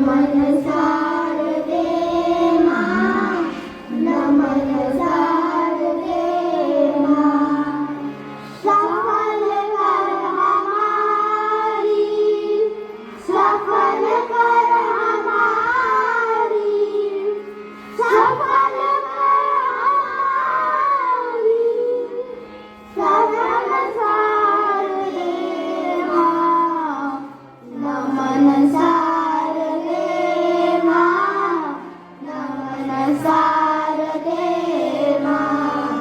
नमन शारदे मां, नमन शारदे मां। सफल कर हमारी, सफल कर हमारी, सफल कर हमारी, सफल शारदे मां, नमन शारदे मां, नमन शारदे मां,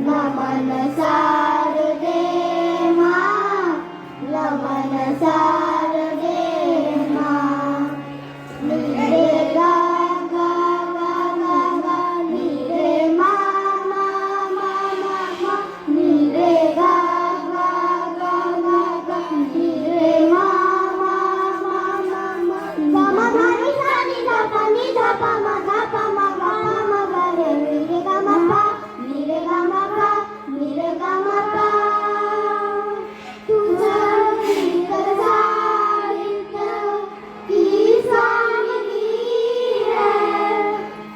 नमन शारदे मां, नमन शारदे मां। नीरे गा गा गा गा गा, नीरे मा मा मा मा मा, नीरे गा गा गा गा गा, नीरे मा मा मा मा मा। गा मा धा नि सा नि धा पा नि धा पा मा गा पा मा गा पा मा गा रे रे गा मा पा, नीरे गा मा पा, नीरे गा मा पा। तुझं गीत साहित्य की स्वामिनी है,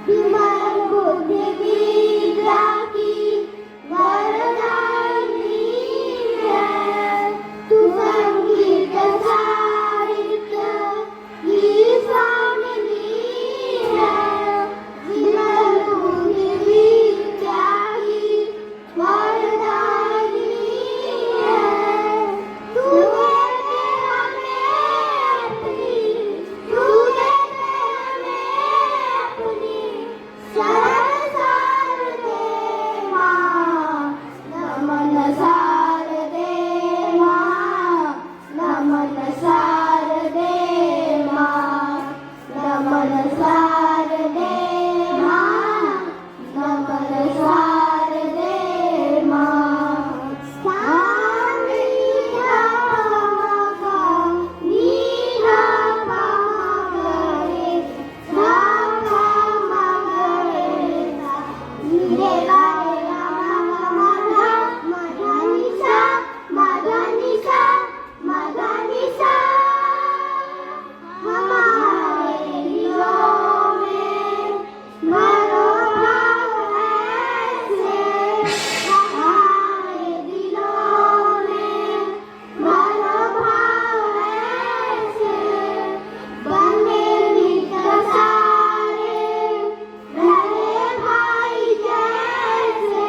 विमल बुद्धि विद्या की वरदायिनी है। तू संगीत साहित्य की स्वामिनी है, विमल बुद्धि विद्या की वरदायिनी है। तू देते हमें अपनी, तू देते हमें अपनी शरण शारदे मां, नमन शारदे मां, नमन शारदे मां, नमन शारदे मां, नमन शारदे मां। सा नी धा पा मा गा, नी धा पा मा गा रे सा, नीरे गा रे गा मा गा मा धा, मा धा नि सा, मा धा नि सा, मा धा नि सा। हमारे दिलों में मनोभाव ऐसे, हमारे दिलों में मनोभाव ऐसे, बने मित्र सारे रहे भाई जैसे,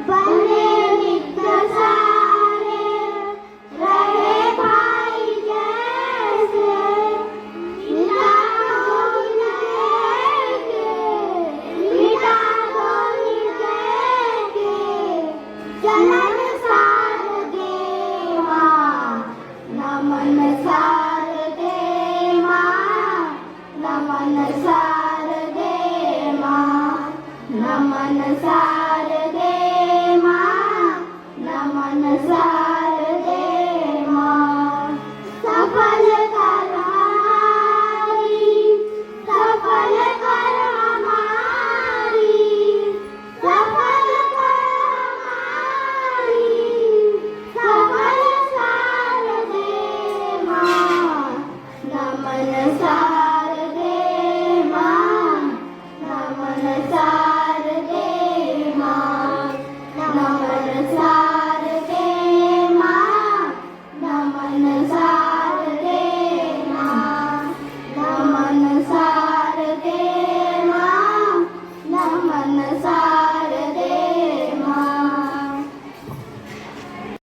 बने मित्र सारे रहे भाई जैसे। मिटा दो हृदय के, मिटा दो हृदय के, चलन शारदे मां, नमन शारदे मां, नमन शारदे